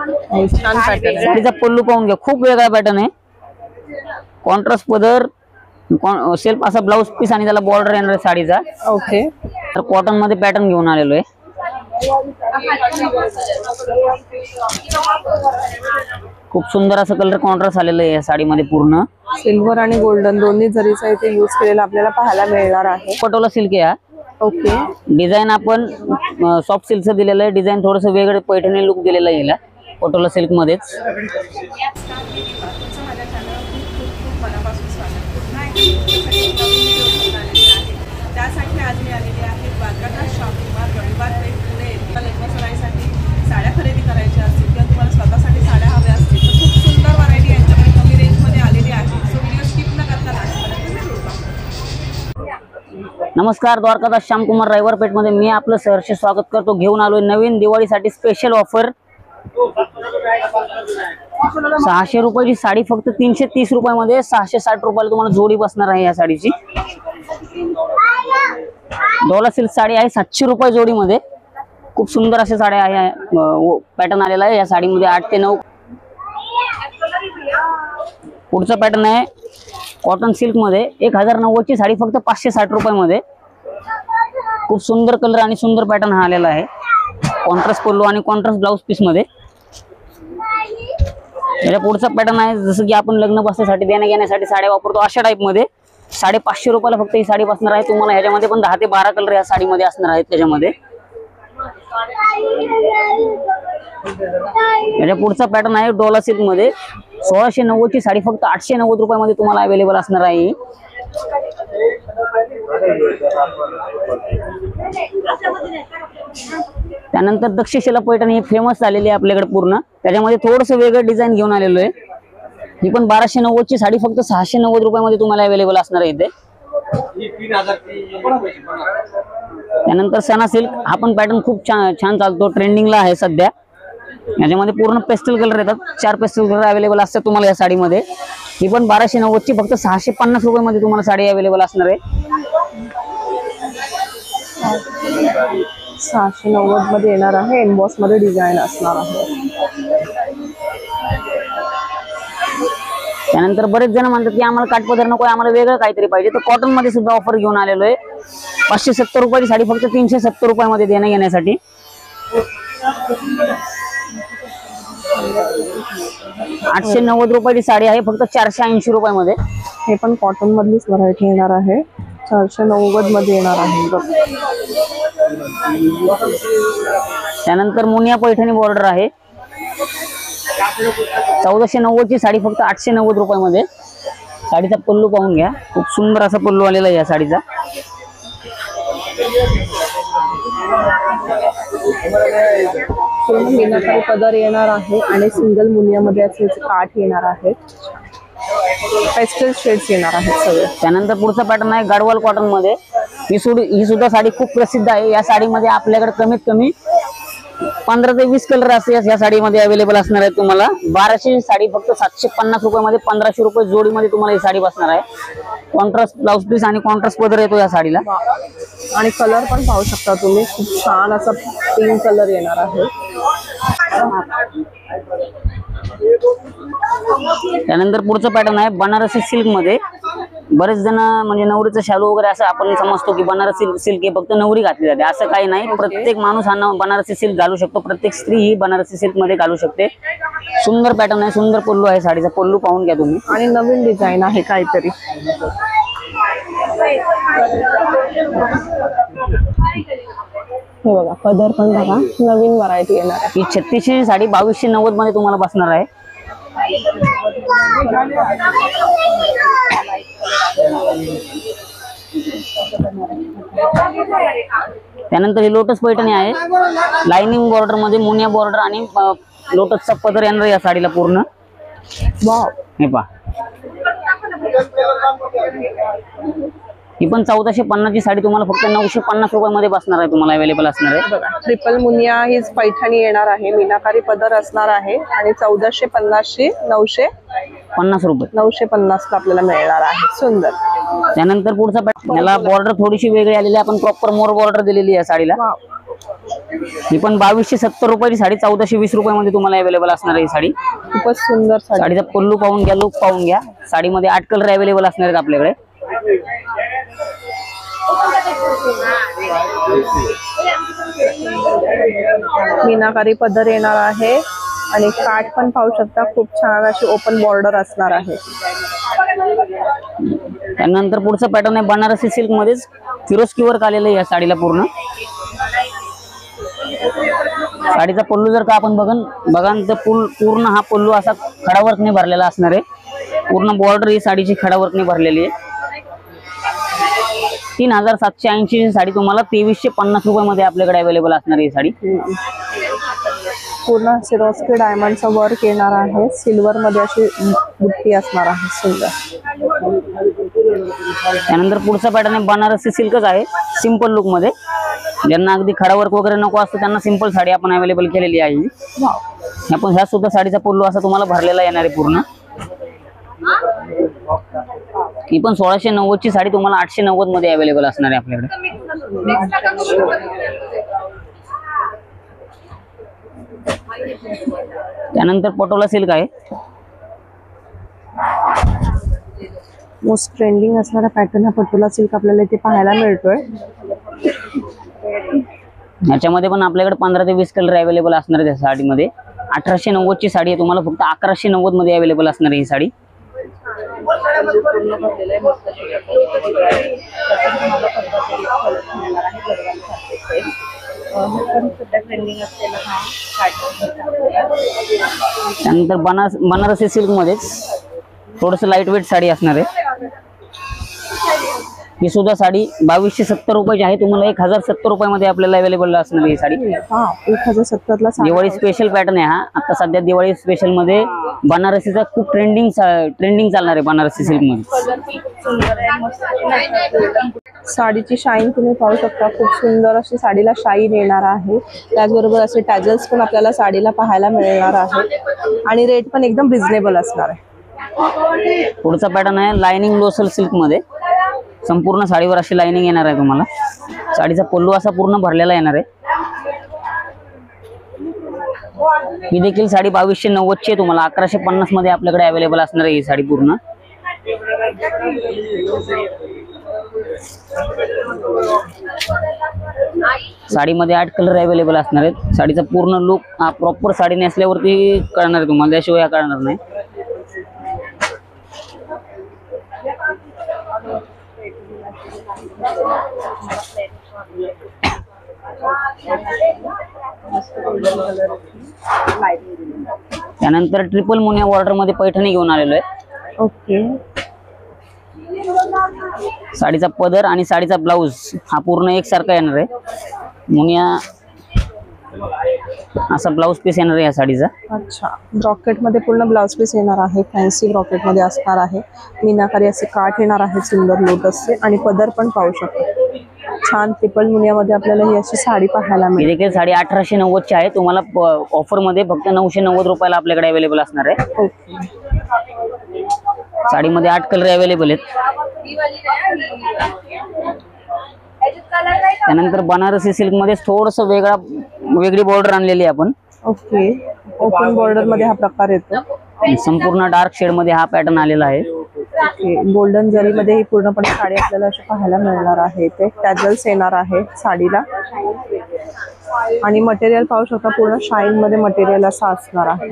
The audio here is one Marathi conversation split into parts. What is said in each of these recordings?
छान पॅटर्न. साडीचा पल्लू पाहून घ्या, खूप वेगळा पॅटर्न आहे. कॉन्ट्रास्ट पदर, सेल्फ असा ब्लाउज पीस आणि त्याला बॉर्डर येणार आहे साडीचा. ओके. तर कॉटन मध्ये पॅटर्न घेऊन आलेलो आहे. खूप सुंदर असं कलर कॉन्ट्रास्ट आलेलं आहे या साडीमध्ये. पूर्ण सिल्वर आणि गोल्डन दोन्ही जरीचा इथे यूज केलेला आपल्याला पाहायला मिळणार आहे. पटोला सिल्क आहे. ओके. डिझाईन आपण सॉफ्ट सिल्कचं दिलेलं आहे. डिझाईन थोडंसं वेगळं पैठणी लुक दिलेला आहे याला पटोला सिल्क मध्येच. त्यासाठी आज मी आलेली आहे द्वारकादास श्यामकुमार रविवार पेठ पुणे. लग्नसराईसाठी साड्या खरेदी करायच्या असतील किंवा तुम्हाला स्वतःसाठी साड्या हव्या असतील तर खूप सुंदर व्हरायटी यांच्याकडे कमी रेंजमध्ये आलेली आहे. सो व्हिडिओ स्किप न करता लास्टपर्यंत जरूर पहा. नमस्कार, द्वारकादास श्यामकुमार रविवार पेठ मध्ये मी आपलं सहर्ष स्वागत करतो. घेऊन आलोय नवीन दिवाळीसाठी स्पेशल ऑफर. 600 रुपयाची साडी फक्त 330 रुपयामध्ये 660 रुपयाला तुम्हाला जोडी बसणार आहे. या साडीची डॉलर सिल्क साडी आहे 700 रुपये जोडीमध्ये. खूप सुंदर अशा साड्या आहे. पॅटर्न आलेला आहे या साडीमध्ये 8 ते 9. पुढचा पॅटर्न आहे कॉटन सिल्क मध्ये 1090 ची साडी फक्त 560 रुपयामध्ये. खूप सुंदर कलर आणि सुंदर पॅटर्न हा आलेला आहे. कॉन्ट्रास्ट पल्लू आणि कॉन्ट्रास्ट ब्लाउज पीस मध्ये. याच्या पुढचा पॅटर्न आहे जसं की आपण लग्न बसण्यासाठी देण्या घेण्यासाठी साड्या वापरतो अशा टाइप मध्ये 550 रुपयाला फक्त ही साडी बसणार आहे तुम्हाला. ह्याच्यामध्ये पण 10 ते 12 कलर या साडीमध्ये असणार आहेत. त्याच्यामध्ये याच्या पुढचा पॅटर्न आहे डोला सिल्क मध्ये 1690 ची साडी फक्त 890 रुपयामध्ये तुम्हाला अवेलेबल असणार आहे. त्यानंतर दक्षशिला पैठणी ही फेमस झालेली आहे आपल्याकडे पूर्ण. त्याच्यामध्ये थोडंसं वेगळं डिझाईन घेऊन आलेलो आहे. ही पण 1290 ची साडी फक्त 690 रुपयामध्ये तुम्हाला अवेलेबल असणार आहे इथे. त्यानंतर सना सिल्क हा पण पॅटर्न खूप छान चालतो, ट्रेंडिंगला आहे सध्या. याच्यामध्ये पूर्ण पेस्टल कलर येतात. 4 पेस्टल कलर अवेलेबल असतात तुम्हाला या साडीमध्ये. ही पण 1290 ची फक्त 650 रुपयामध्ये तुम्हाला साडी अवेलेबल असणार आहे. 690 मध्ये येणार आहे. एम्बॉस मध्ये डिझाईन असणार आहे. त्यानंतर बरेच जण म्हणतात की आम्हाला काठपदर नको, आम्हाला वेगळं काहीतरी पाहिजे. तर कॉटन मध्ये सुद्धा ऑफर घेऊन आलेलो आहे. 570 रुपयाची साडी फक्त 370 रुपयामध्ये देण्या घेण्यासाठी. 890 रुपयाची साडी आहे फक्त 480 रुपयामध्ये. हे पण कॉटन मधलीच व्हरायटी येणार आहे. 490 मध्ये येणार आहे. त्यानंतर मुनिया पैठणी बॉर्डर आहे 1490 ची साडी फक्त 890 रुपयामध्ये. साडीचा पल्लू पाहून घ्या, खूप सुंदर असा पल्लू आलेला आहे या साडीचा. पूर्ण मीनाकारी पदर येणार आहे आणि सिंगल मुनियामध्ये असे काठ येणार आहे. पेस्टल शेड्स येणार आहेत सगळे. त्यानंतर पुढचा पॅटर्न आहे गडवाल कॉटन मध्ये. ही सुद्धा साडी खूप प्रसिद्ध आहे. या साडीमध्ये आपल्याकडे कमीत कमी 15 ते 20 कलर असे या साडीमध्ये अवेलेबल असणार आहे तुम्हाला. 1200 साडी फक्त 750 रुपयामध्ये 1500 रुपये जोडीमध्ये तुम्हाला ही साडी बसणार आहे. कॉन्ट्रास्ट ब्लाउज पीस आणि कॉन्ट्रास्ट पदर येतो या साडीला. आणि कलर पण पाहू शकता तुम्ही, खूप छान असा पिंक कलर येणार आहे. त्यानंतर पुढचं पॅटर्न आहे बनारसी सिल्क मध्ये. बरेच जण म्हणजे नवरीचं शालू वगैरे असं आपण समजतो की बनारसी सिल्क हे फक्त नवरी घातली जाते, असं काही नाही. प्रत्येक माणूस हा बनारसी सिल्क घालू शकतो. प्रत्येक स्त्री ही बनारसी सिल्क मध्ये घालू शकते. सुंदर पॅटर्न आहे, सुंदर पल्लू आहे साडीचा. पल्लू पाहून घ्या तुम्ही. आणि नवीन डिझाईन आहे काहीतरी. हे बघा पदर पण बघा, नवीन व्हरायटी येणार आहे. ही 3600 साडी 2290 मध्ये तुम्हाला बसणार आहे. त्यानंतर ही लोटस पैठणी आहे लाइनिंग बॉर्डर मध्ये. मुनिया बॉर्डर आणि लोटसचा पदर येणार या साडीला पूर्ण. वाव. हे पहा, ही पण 1450 ची साडी तुम्हाला फक्त 950 रुपयामध्ये बसणार आहे. तुम्हाला अवेलेबल असणार आहे. बघा ट्रिपल मुनिया ही पैठणी येणार आहे. मीनाकारी पदर असणार आहे आणि 1450 ची 950 रुपये 950 ला आपल्याला मिळणार आहे. सुंदर. त्यानंतर पुढचा पॅटर्न, याला बॉर्डर थोडीशी वेगळी आलेली आहे. आपण प्रॉपर मोर बॉर्डर दिलेली आहे साडीला. ही पण 2270 रुपयाची साडी 1420 रुपयामध्ये तुम्हाला अवेलेबल असणार आहे ही साडी. खूपच सुंदर साडी. साडीचा पल्लू पाहून घ्या, लुक पाहून घ्या. साडीमध्ये 8 कलर अवेलेबल असणार आहेत आपल्याकडे. मीनाकारी पदर येणार आहे आणि काठ पण पाहू शकता, खूप छान अशी ओपन बॉर्डर असणार आहे. त्यानंतर पुढचा पॅटर्न आहे बनारसी सिल्क मध्येच फिरोस्की वर्क आलेलं आहे या साडीला पूर्ण. साडीचा पल्लू जर का आपण बघाल तर पूर्ण हा पल्लू असा खडावर्कने भरलेला असणार आहे. पूर्ण बॉर्डर ही साडीची खडावर्कने भरलेली आहे. 3780 साडी तुम्हाला 2350 रुपयामध्ये आपल्याकडे अवेलेबल असणार आहे ही साडी. पूर्ण सिरोस्की डायमंडचा वर्क येणार आहे. सिल्वर मध्ये अशी बुट्टी असणार आहे सुंदर. त्यानंतर पुढचा पॅटर्न आहे बनारसी सिल्कच आहे, सिंपल लुक मध्ये. ज्यांना अगदी खडा वर्क वगैरे नको असतं त्यांना सिंपल साडी आपण अवेलेबल केलेली आहे. आपण ह्या सुद्धा साडीचा पल्लू असा तुम्हाला भरलेला येणार आहे पूर्ण. ही पण 1690 ची साडी तुम्हाला 890 मध्ये अवेलेबल असणार आहे आपल्याकडे. त्यानंतर पटोला सिल्क आहे. मोस्ट ट्रेंडिंग असणारा पॅटर्न हा पटोला सिल्क आपल्याला इथे पाहायला मिळतोय. याच्यामध्ये पण आपल्याकडे 15 ते 20 कलर अवेलेबल असणार आहे. त्या साडीमध्ये 1890 ची साडी आहे, तुम्हाला फक्त 1190 मध्ये अवेलेबल असणार आहे ही साडी. त्यानंतर बनारसी सिल्क मध्येच थोडस लाईट वेट साडी असणार आहे. ही सुद्धा साडी 2270 रुपयाची आहे, तुम्हाला 1070 रुपयामध्ये आपल्याला अवेलेबल असणार आहे ही साडी. 1070 ला दिवाळी स्पेशल पॅटर्न आहे हा. आता सध्या दिवाळी स्पेशल मध्ये बनारसीचा खूप ट्रेंडिंग चालणार आहे बनारसी सिल्क मध्ये. साडीची शाईन तुम्ही पाहू शकता, खूप सुंदर अशी साडीला शाईन येणार आहे. त्याचबरोबर असे टॅजल्स पण आपल्याला साडीला पाहायला मिळणार आहे आणि रेट पण एकदम रिझनेबल असणार आहे. पुढचा पॅटर्न आहे लाइनिंग लोसल सिल्क मध्ये. संपूर्ण साडीवर अशी लाइनिंग येणार आहे तुम्हाला. साडीचा पल्लू असा पूर्ण भरलेला येणार आहे. ही देखील साडी 2290 ची आहे, तुम्हाला 1150 मध्ये आपल्याकडे अवेलेबल असणार आहे ही साडी पूर्ण. साडीमध्ये 8 कलर अवेलेबल असणार आहेत. साडीचा पूर्ण लुक हा प्रॉपर साडी नेसल्यावरती कळणार आहे तुम्हाला, त्याशिवाय हा कळणार नाही. त्यानंतर ट्रिपल मुनिया बॉर्डर मध्ये पैठणी घेऊन आलेलो आहे. ओके. साडीचा पदर आणि साडीचा ब्लाउज हा पूर्ण एकसारखा येणार आहे. मुनिया असा ब्लाउज पीस येणार आहे या साडीचा. अच्छा, ब्रॉकेट मध्ये पूर्ण ब्लाउज पीस येणार आहे. फॅन्सी ब्रॉकेट मध्ये असणार आहे. मीनाकारी असे काठ येणार आहे सुंदर लोटसचे आणि पदर पण पाहू शकतो. छान ट्रिपल मुनियामध्ये आपल्याला ही अशी साडी पाहायला मिळेल. ही देखील साडी 1890 ची आहे, तुम्हाला ऑफर मध्ये फक्त 990 रुपयाला आपल्याकडे अवेलेबल असणार आहे. ओके. साडीमध्ये 8 कलर अवेलेबल आहेत. त्यानंतर बनारसी सिल्क मध्ये थोडस वेगळी बॉर्डर आणलेली आहे आपण. ओके. ओपन बॉर्डर मध्ये हा प्रकार येतो. संपूर्ण डार्क शेड मध्ये हा पॅटर्न आलेला आहे. ओके. गोल्डन जरी मध्ये ही पूर्णपणे साडी आपल्याला अशी पाहायला मिळणार आहे. ते टॅजल्स येणार आहे साडीला आणि मटेरियल पाहू शकता, पूर्ण शाईन मध्ये मटेरियल असं असणार आहे.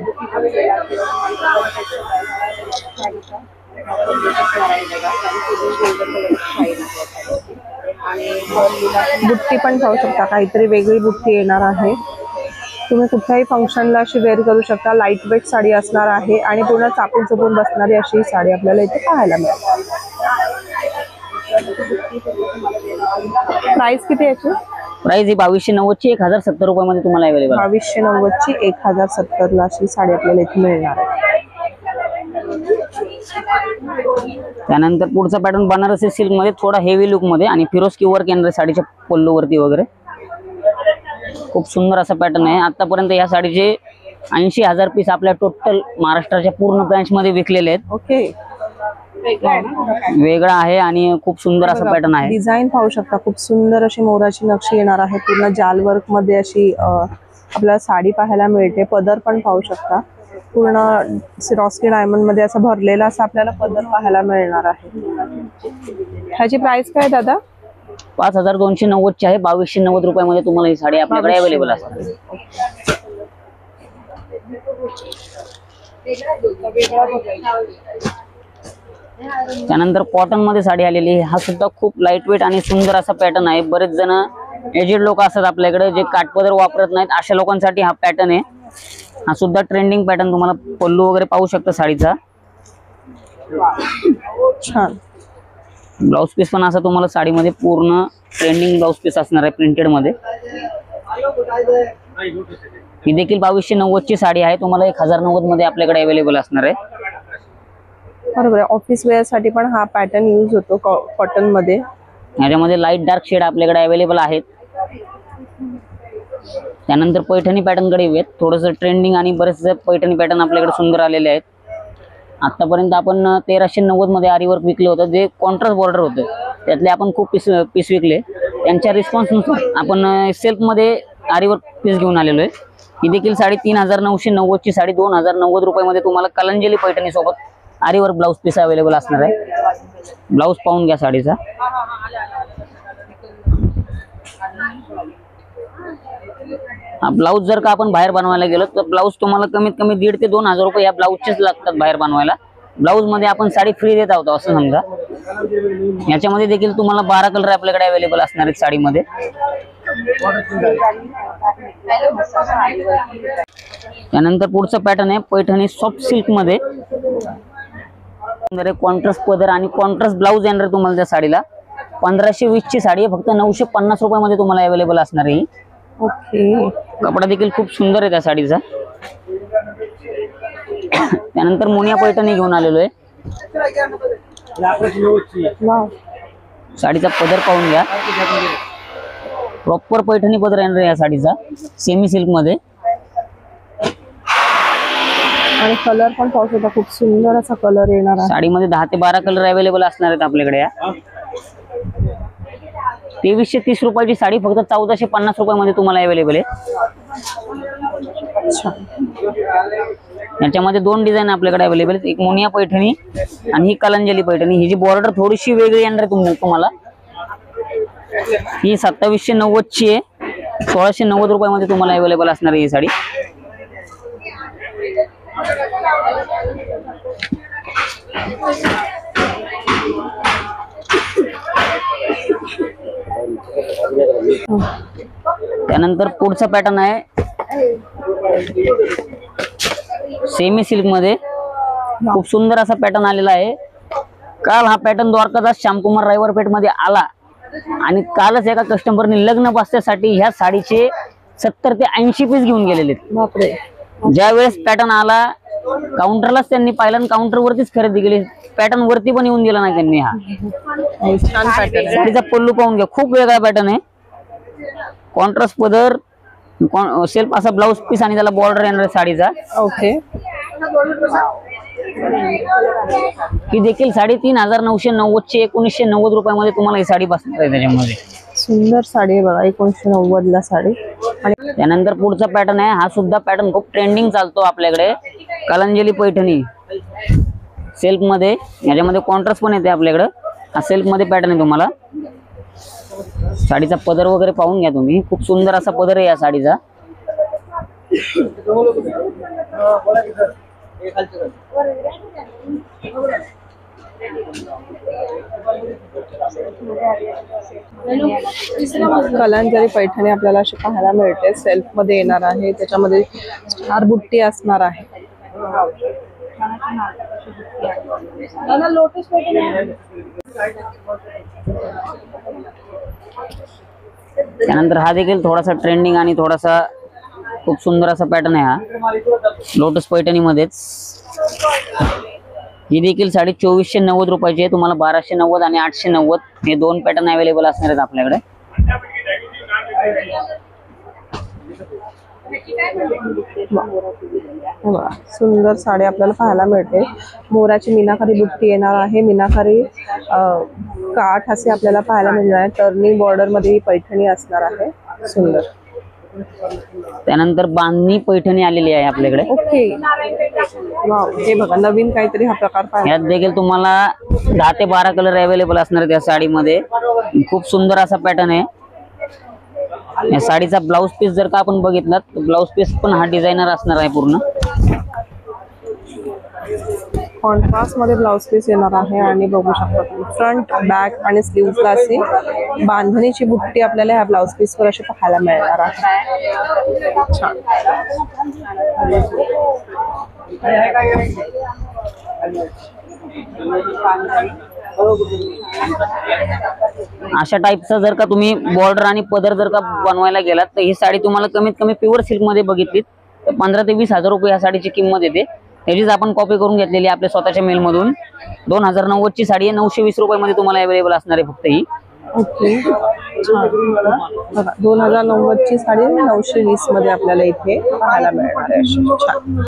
बुट्टी पण पाहू शकता, काहीतरी वेगळी बुट्टी येणार आहे. तुम्ही कुठल्याही फंक्शनला अशी वेअर करू शकता. लाईट वेट साडी असणार आहे आणि पूर्ण चापून चुपून बसणारी अशी साडी आपल्याला इथे पाहायला मिळेल. प्राइस किती याची? प्राइस ही 2290 ची 1070 रुपयामध्ये तुम्हाला अवेलेबल. 2290 ची 1070 ला अशी साडी आपल्याला इथे मिळणार आहे. त्यानंतर पुढचा पॅटर्न बनारसी सिल्क मध्ये थोडा हेवी लुक मध्ये आणि फिरोस्की वर्क येणार साडीच्या पल्लू वरती वगैरे. खूप सुंदर असा पॅटर्न आहे. आतापर्यंत या साडीचे 80,000 पीस आपल्या टोटल महाराष्ट्राच्या पूर्ण ब्रांच मध्ये विकलेले आहेत. ओके. वेगळा आहे आणि खूप सुंदर असा पॅटर्न आहे. डिझाईन पाहू शकता, खूप सुंदर अशी मोराची नक्षी येणार आहे. पूर्ण जाल वर्क मध्ये अशी आपल्याला साडी पाहायला मिळते. पदर पण पाहू शकता, पूर्ण सिरॉस्की डायमंड मध्ये असं भरलेला असा आपल्याला पदर पाहायला मिळणार आहे. ह्याची प्राइस काय दादा? 5290 ची आहे. 2290 रुपयामध्ये तुम्हाला ही साडी आपल्याकडे अवेलेबल असते. त्यानंतर कॉटन मध्ये साडी आलेली आहे. हा सुद्धा खूप लाईट वेट आणि सुंदर असा पॅटर्न आहे. बरेच जण एजेड लोक असतात आपल्याकडे जे काठपदर वापरत नाहीत, अशा लोकांसाठी हा पॅटर्न आहे. हा सुद्धा ट्रेंडिंग पॅटर्न. तुम्हाला पल्लू वगैरे पाहू शकता साडीचा. छान. ब्लाउज पीस पण असा तुम्हाला साडीमध्ये पूर्ण ट्रेंडिंग ब्लाउज पीस असणार आहे प्रिंटेड मध्ये. ही देखील 2290 ची साडी आहे. तुम्हाला 1090 मध्ये आपल्याकडे अवेलेबल असणार आहे. बरोबर आहे. ऑफिस वेअर साठी पण हा पॅटर्न यूज होतो कॉटन मध्ये. याच्यामध्ये लाईट डार्क शेड आपल्याकडे अवेलेबल आहेत. त्यानंतर पैठणी पॅटर्न कडे येऊयात. थोडंसं ट्रेंडिंग आणि बरेचसे पैठणी पॅटर्न आपल्याकडे सुंदर आलेले आहेत. आतापर्यंत आपण 1390 मध्ये आरी वर्क विकलं होतं, जे कॉन्ट्रास्ट बॉर्डर होतं. त्यातले आपण खूप पीस विकले. त्यांच्या रिस्पॉन्सनुसार आपण सेल्फ मध्ये आरी वर्क पीस घेऊन आलेलो आहे. ही देखील साडी 3990 ची साडी 2090 रुपयामध्ये तुम्हाला कलंजली पैठणी सोबत आरी वर्क ब्लाउज पीस अवेलेबल असणार आहे. ब्लाउज पाहून घ्या साडीचा. हा ब्लाउज जर का आपण बाहेर बनवायला गेलो तर ब्लाउज तुम्हाला कमीत कमी 1500 ते 2000 रुपये या ब्लाउजचेच लागतात बाहेर बनवायला. ब्लाउज मध्ये आपण साडी फ्री देत आहोत असं समजा. याच्यामध्ये देखील तुम्हाला 12 कलर आपल्याकडे अवेलेबल असणार आहेत साडीमध्ये. त्यानंतर पुढचा पॅटर्न आहे पैठणी सॉफ्ट सिल्क मध्ये. कॉन्ट्रास्ट पदर आणि कॉन्ट्रास्ट ब्लाउज येणार तुम्हाला त्या साडीला. 1520 ची साडी आहे. फक्त 950 रुपयामध्ये तुम्हाला अवेलेबल असणार आहे. ओके. कपडा देखील खूप सुंदर आहे त्या साडीचा. त्यानंतर मुनिया पैठणी घेऊन आलेलो आहे. साडीचा पदर पाहून घ्या. प्रॉपर पैठणी पदर येणार आहे या साडीचा, सेमी सिल्क मध्ये. आणि कलर पण पाहू शकता, खूप सुंदर असा कलर येणार आहे. साडीमध्ये 10 ते 12 कलर अवेलेबल असणार आहेत आपल्याकडे. 2330 रुपयाची साडी फक्त 1450 रुपयामध्ये तुम्हाला अवेलेबल आहे. याच्यामध्ये 2 डिझाईन आपल्याकडे अवेलेबल आहेत. एक मुनिया पैठणी आणि ही कलंजली पैठणी. ही जी बॉर्डर थोडीशी वेगळी येणार आहे तुम्हाला. ही 2790 ची आहे. 1690 रुपयामध्ये तुम्हाला अवेलेबल असणार आहे ही साडी. त्यानंतर पुढचा पॅटर्न आहे सेमी सिल्क मध्ये. खूप सुंदर असा पॅटर्न आलेला आहे. काल हा पॅटर्न द्वारकादास श्यामकुमार रायवरपेठ मध्ये आला आणि कालच एका कस्टमरने लग्न बसण्यासाठी ह्या साडीचे 70 ते 80 पीस घेऊन गेलेले. बापरे. ज्या वेळेस पॅटर्न आला काउंटरलाच त्यांनी पाहिलं आणि काउंटर वरतीच खरेदी केली. पॅटर्न वरती पण येऊन दिला नाही त्यांनी. हा छान पॅटर्न. साडीचा पल्लू पाहून घ्या. खूप वेगळा पॅटर्न आहे. कॉन्ट्रास्ट पदर, सेल्फ असा ब्लाउज पीस आणि त्याला बॉर्डर येणार आहे साडीचा. ओके. ही देखील साडी 3990 ची 1990 रुपयामध्ये तुम्हाला ही साडी बसणार आहे. त्याच्यामध्ये सुंदर साडी आहे बघा, 1990 ला साडी. आणि त्यानंतर पुढचा पॅटर्न आहे. हा सुद्धा पॅटर्न खूप ट्रेंडिंग चालतो आपल्याकडे. कलंजली पैठणी सेल्फ मध्ये. याच्यामध्ये कॉन्ट्रास्ट पण येते आपल्याकडे. हा सेल्फ मध्ये पॅटर्न आहे तुम्हाला. साडीचा पदर वगैरे पाहून घ्या तुम्ही. खूप सुंदर असा पदर आहे या साडीचा. कलांजली पैठणी आपल्याला अशी पाहायला मिळते. सेल्फ मध्ये येणार आहे. त्याच्यामध्ये स्टार बुट्टी असणार आहे. त्यानंतर हा देखील थोडासा ट्रेंडिंग आणि थोडासा खूप सुंदर असा पॅटर्न आहे. हा लोटस पैठणी मध्येच. ही देखील साडी 2490 रुपयाची आहे. तुम्हाला 1290 आणि 890 हे 2 पॅटर्न अवेलेबल असणार आहेत आपल्याकडे. हे बघा, सुंदर साडी आपल्याला पाहायला मिळते. मोराची मीनाकारी बुट्टी येणार आहे. मीनाकारी काठ असे आपल्याला पाहायला मिळणार आहे. टर्निंग बॉर्डर मध्ये ही पैठणी असणार आहे. सुंदर. त्यानंतर बांधणी पैठणी आलेली आहे आपल्याकडे. ओके, वाव, हे बघा नवीन काहीतरी हा प्रकार पाहायला. यात देखील तुम्हाला 10 ते 12 कलर अवेलेबल असणार आहेत या साडीमध्ये. खूप सुंदर असा पॅटर्न आहे. या साडीचा ब्लाउज पीस जर का आपण बघितला तर ब्लाउज पीस पण हा डिझायनर असणार आहे पूर्ण. कॉन्ट्रास्ट मध्ये ब्लाउज पीस येणार आहे आणि बघू शकता तुम्ही फ्रंट, बॅक आणि स्लीव्हजला अशी बांधणीची बुट्टी आपल्याला ह्या ब्लाउज पीस वर अशी पाहायला मिळणार आहे. छान. अशा टाईपचा जर का तुम्ही बॉर्डर आणि पदर जर का बनवायला गेलात तर ही साडी तुम्हाला कमीत कमी प्युअर सिल्क मध्ये बघितलीत तर 15 ते 20 हजार रुपये या साडीची किंमत येते. याचीच आपण कॉपी करून घेतलेली आपल्या स्वतःच्या मेल मधून. 2090 ची साडी आहे. 920 रुपये मध्ये तुम्हाला अवेलेबल असणार आहे फक्त ही. ओके, बघा 2090 ची साडी 920 मध्ये आपल्याला इथे पाहायला मिळणार आहे. छान.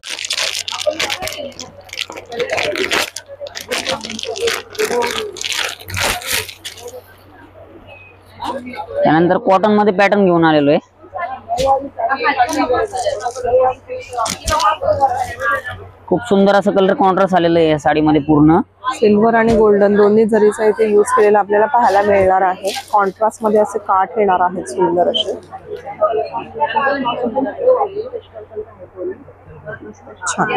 त्यानंतर कॉटन मध्ये पॅटर्न घेऊन आलेलो आहे. खूप सुंदर असं कलर कॉन्ट्रास्ट आलेलं आहे या साडीमध्ये. पूर्ण सिल्वर आणि गोल्डन दोन्ही जरीचा इथे यूज केलेला आपल्याला पाहायला मिळणार आहे. कॉन्ट्रास्ट मध्ये असे काठ येणार आहेत सुंदर असे. छान.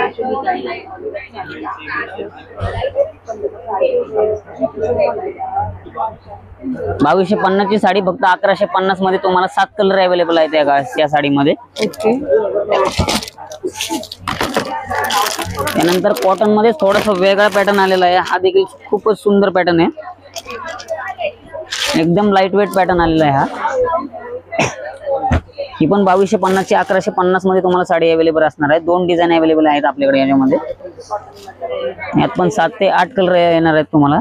2250 ची साडी फक्त 1150 मध्ये तुम्हाला 7 कलर अवेलेबल आहेत या साडीमध्ये. ओके. त्यानंतर कॉटन मध्ये थोडासा वेगळा पॅटर्न आलेला आहे. हा देखील खूपच सुंदर पॅटर्न आहे. एकदम लाईट वेट पॅटर्न आलेला आहे हा. ही पण 2250 ची 1150 मध्ये तुम्हाला साडी अवेलेबल असणार आहे. 2 डिझाईन अवेलेबल आहेत आपल्याकडे याच्यामध्ये. यात पण 7 ते 8 कलर येणार आहेत तुम्हाला.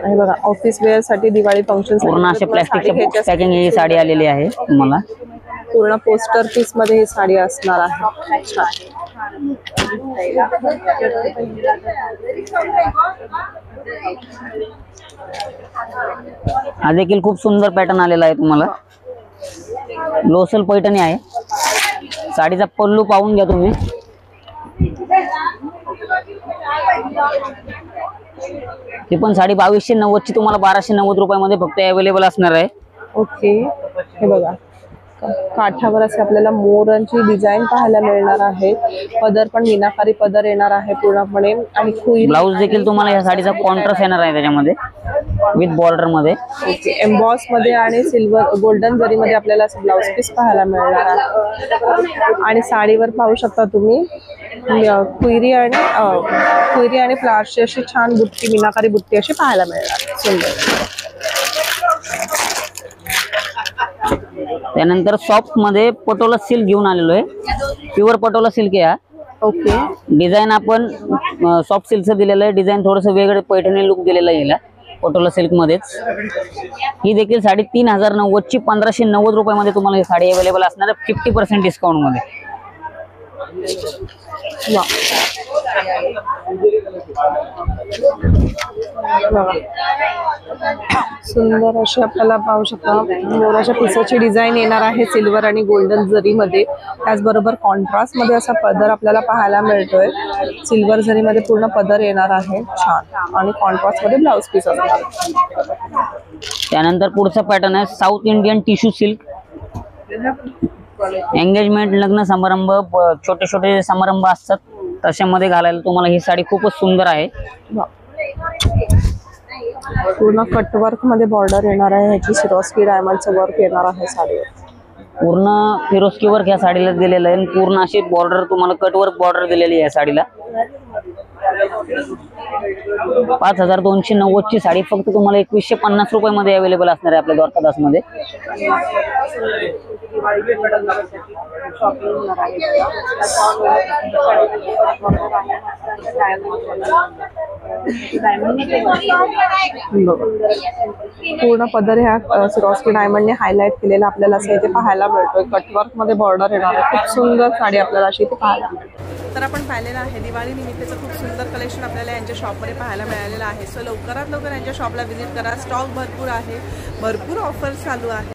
हे बघा ऑफिस वेअर साठी दिवाळी फंक्शन पूर्ण अशा प्लास्टिकच्या पॅकिंग ही साडी आलेली आहे तुम्हाला. पूर्ण पोस्टर पीस मध्ये ही साडी असणार आहे. छान. हा देखील खूप सुंदर पॅटर्न आलेला आहे तुम्हाला. लोसल पैठणी आहे. साडीचा पल्लू पाहून घ्या तुम्ही. ही पण साडी 2290 ची तुम्हाला 1290 रुपयामध्ये फक्त अवेलेबल असणार आहे. ओके. हे बघा काठावर असे आपल्याला मोरांची डिझाईन पाहायला मिळणार आहे. पदर पण मीनाकारी पदर येणार आहे पूर्णपणे. आणि ब्लाउज देखील तुम्हाला या साडीचा कॉन्ट्रास्ट येणार आहे त्याच्यामध्ये विथ बॉर्डर मध्ये. ओके. एम्बॉस मध्ये आणि सिल्वर गोल्डन जरी मध्ये आपल्याला असं ब्लाउज पीस पाहायला मिळणार आहे. आणि साडीवर पाहू शकता तुम्ही क्वेरी आणि फ्लावर्सची अशी छान बुट्टी, मीनाकारी बुट्टी अशी पाहायला मिळणार. सुंदर. त्यानंतर सॉफ्ट मध्ये पटोला सिल्क घेऊन आलेलो आहे. प्युअर पटोला सिल्क आहे हा. ओके. डिझाईन आपण सॉफ्ट सिल्कचं दिलेलं आहे. डिझाईन थोडंसं वेगळं पैठणी लुक दिलेला आहे याला पटोला सिल्क मध्येच. ही देखील साडी 3090 ची 1590 रुपयामध्ये तुम्हाला ही साडी अवेलेबल असणार आहे 50% डिस्काउंट मध्ये. सुंदर अशी आपल्याला पाहू शकता मोराच्या पिसाची डिझाईन येणार आहे सिल्वर आणि गोल्डन जरी मध्ये. त्याचबरोबर कॉन्ट्रास्ट मध्ये असा पदर आपल्याला पाहायला मिळतोय. सिल्वर जरी मध्ये पूर्ण पदर येणार आहे. छान. आणि कॉन्ट्रास्ट मध्ये ब्लाउज पीस असणार. त्यानंतर पुढचा पॅटर्न आहे south Indian tissue silk. Engagement, लग्न समारंभ, छोटे छोटे समारंभ असतात तशामध्ये घालायला तुम्हाला ही साडी खूपच सुंदर आहे. पूर्ण कटवर्क मध्ये बॉर्डर येणार आहे. ह्याची सिरोस्की डायमंडचं वर्क येणार आहे साडीवर. पूर्ण फिरोस्की वर्क या साडीला दिलेलं आहे. पूर्ण अशी बॉर्डर तुम्हाला कटवर्क बॉर्डर दिलेली आहे या साडीला. 5290 ची साडी फक्त तुम्हाला 2150 रुपयामध्ये अवेलेबल असणार आहे आपल्या द्वारकादास मध्ये. पूर्ण पदर ह्या सिरॉस्की डायमंडने हायलाइट केलेला आपल्याला असं इथे पाहायला मिळतोय. कटवर्क मध्ये बॉर्डर येणार आहे. खूप सुंदर साडी आपल्याला अशी इथे पाहायला मिळते. तर आपण पाहिलेलं आहे दिवाळी निमित्ताचं खूप सुंदर कलेक्शन आपल्याला यांच्या शॉपमध्ये पाहायला मिळालेलं आहे. सो लवकरात लवकर यांच्या शॉपला व्हिजिट करा. स्टॉक भरपूर आहे, भरपूर ऑफर्स चालू आहे.